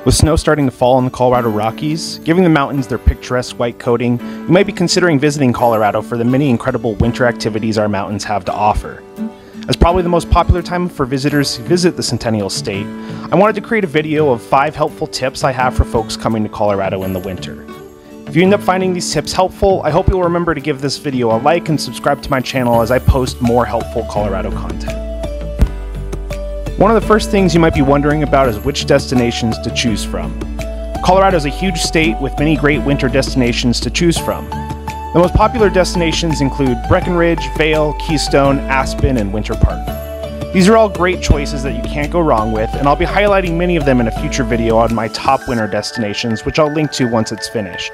With snow starting to fall in the Colorado Rockies, giving the mountains their picturesque white coating, you might be considering visiting Colorado for the many incredible winter activities our mountains have to offer. As probably the most popular time for visitors to visit the Centennial State, I wanted to create a video of 5 helpful tips I have for folks coming to Colorado in the winter. If you end up finding these tips helpful, I hope you'll remember to give this video a like and subscribe to my channel as I post more helpful Colorado content. One of the first things you might be wondering about is which destinations to choose from. Colorado is a huge state with many great winter destinations to choose from. The most popular destinations include Breckenridge, Vail, Keystone, Aspen, and Winter Park. These are all great choices that you can't go wrong with, and I'll be highlighting many of them in a future video on my top winter destinations, which I'll link to once it's finished.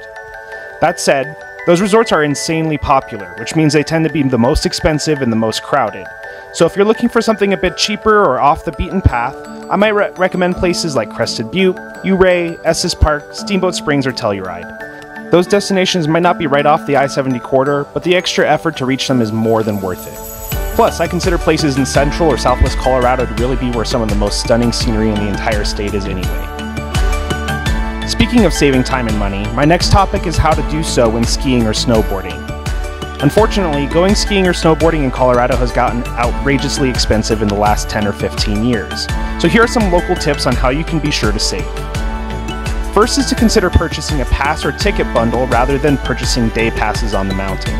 That said, those resorts are insanely popular, which means they tend to be the most expensive and the most crowded. So if you're looking for something a bit cheaper or off the beaten path, I might recommend places like Crested Butte, Ouray, Estes Park, Steamboat Springs, or Telluride. Those destinations might not be right off the I-70 corridor, but the extra effort to reach them is more than worth it. Plus, I consider places in central or southwest Colorado to really be where some of the most stunning scenery in the entire state is anyway. Speaking of saving time and money, my next topic is how to do so when skiing or snowboarding. Unfortunately, going skiing or snowboarding in Colorado has gotten outrageously expensive in the last 10 or 15 years. So here are some local tips on how you can be sure to save. First is to consider purchasing a pass or ticket bundle rather than purchasing day passes on the mountain.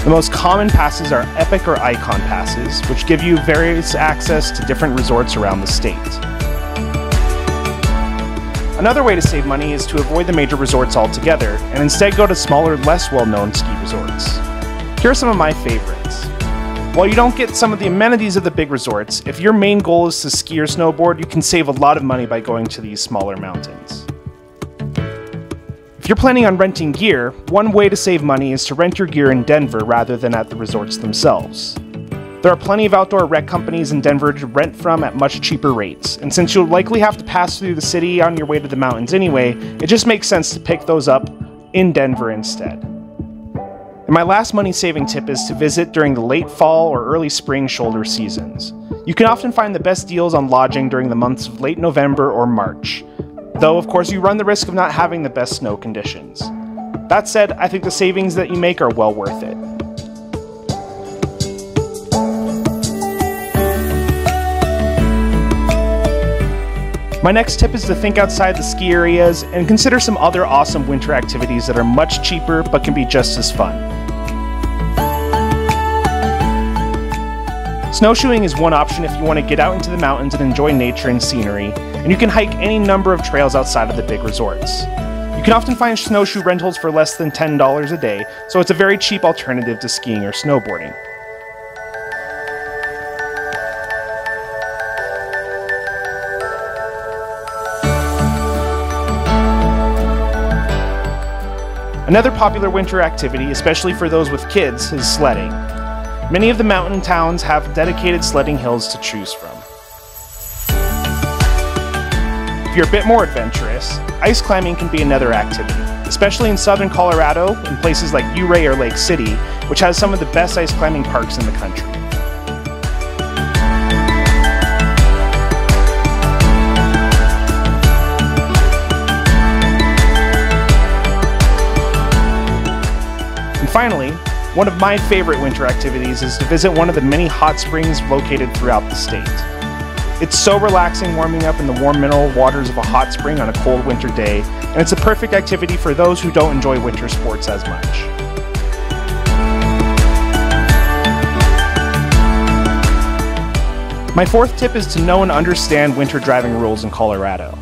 The most common passes are Epic or Icon passes, which give you various access to different resorts around the state. Another way to save money is to avoid the major resorts altogether and instead go to smaller, less well-known ski resorts. Here are some of my favorites. While you don't get some of the amenities of the big resorts, if your main goal is to ski or snowboard, you can save a lot of money by going to these smaller mountains. If you're planning on renting gear, one way to save money is to rent your gear in Denver rather than at the resorts themselves. There are plenty of outdoor rec companies in Denver to rent from at much cheaper rates, and since you'll likely have to pass through the city on your way to the mountains anyway, it just makes sense to pick those up in Denver instead. And my last money-saving tip is to visit during the late fall or early spring shoulder seasons. You can often find the best deals on lodging during the months of late November or March, though of course you run the risk of not having the best snow conditions. That said, I think the savings that you make are well worth it. My next tip is to think outside the ski areas and consider some other awesome winter activities that are much cheaper but can be just as fun. Snowshoeing is one option if you want to get out into the mountains and enjoy nature and scenery, and you can hike any number of trails outside of the big resorts. You can often find snowshoe rentals for less than $10 a day, so it's a very cheap alternative to skiing or snowboarding. Another popular winter activity, especially for those with kids, is sledding. Many of the mountain towns have dedicated sledding hills to choose from. If you're a bit more adventurous, ice climbing can be another activity, especially in southern Colorado in places like Ouray or Lake City, which has some of the best ice climbing parks in the country. Finally, one of my favorite winter activities is to visit one of the many hot springs located throughout the state. It's so relaxing warming up in the warm mineral waters of a hot spring on a cold winter day, and it's a perfect activity for those who don't enjoy winter sports as much. My fourth tip is to know and understand winter driving rules in Colorado.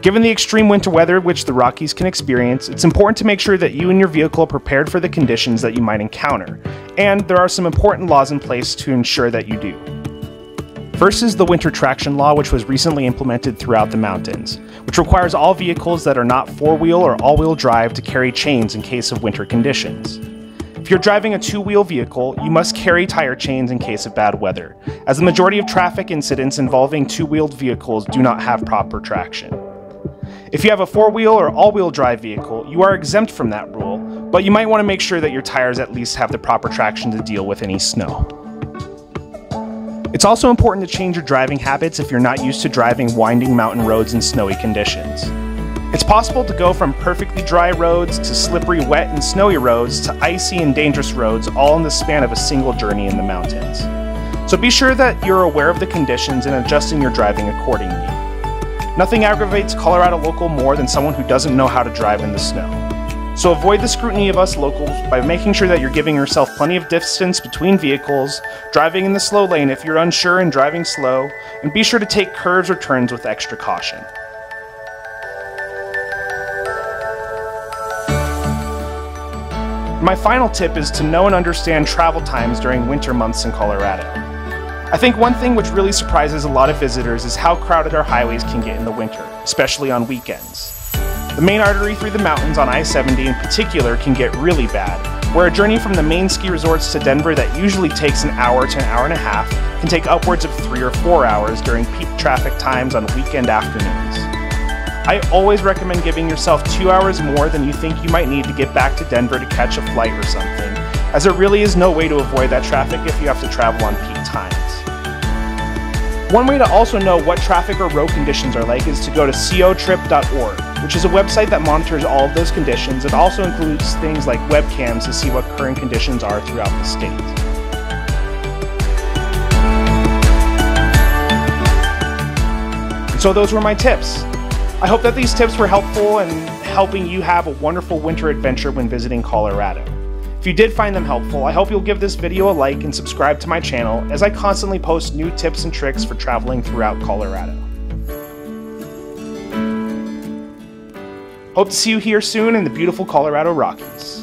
Given the extreme winter weather which the Rockies can experience, it's important to make sure that you and your vehicle are prepared for the conditions that you might encounter, and there are some important laws in place to ensure that you do. First is the winter traction law, which was recently implemented throughout the mountains, which requires all vehicles that are not four-wheel or all-wheel drive to carry chains in case of winter conditions. If you're driving a two-wheel vehicle, you must carry tire chains in case of bad weather, as the majority of traffic incidents involving two-wheeled vehicles do not have proper traction. If you have a four-wheel or all-wheel drive vehicle, you are exempt from that rule, but you might want to make sure that your tires at least have the proper traction to deal with any snow. It's also important to change your driving habits if you're not used to driving winding mountain roads in snowy conditions. It's possible to go from perfectly dry roads to slippery, wet, and snowy roads to icy and dangerous roads all in the span of a single journey in the mountains. So be sure that you're aware of the conditions and adjusting your driving accordingly. Nothing aggravates Colorado local more than someone who doesn't know how to drive in the snow. So avoid the scrutiny of us locals by making sure that you're giving yourself plenty of distance between vehicles, driving in the slow lane if you're unsure and driving slow, and be sure to take curves or turns with extra caution. My final tip is to know and understand travel times during winter months in Colorado. I think one thing which really surprises a lot of visitors is how crowded our highways can get in the winter, especially on weekends. The main artery through the mountains on I-70 in particular can get really bad, where a journey from the main ski resorts to Denver that usually takes an hour to an hour and a half can take upwards of 3 or 4 hours during peak traffic times on weekend afternoons. I always recommend giving yourself 2 hours more than you think you might need to get back to Denver to catch a flight or something, as there really is no way to avoid that traffic if you have to travel on peak times. One way to also know what traffic or road conditions are like is to go to cotrip.org, which is a website that monitors all of those conditions. It also includes things like webcams to see what current conditions are throughout the state. So those were my tips. I hope that these tips were helpful in helping you have a wonderful winter adventure when visiting Colorado. If you did find them helpful, I hope you'll give this video a like and subscribe to my channel as I constantly post new tips and tricks for traveling throughout Colorado. Hope to see you here soon in the beautiful Colorado Rockies.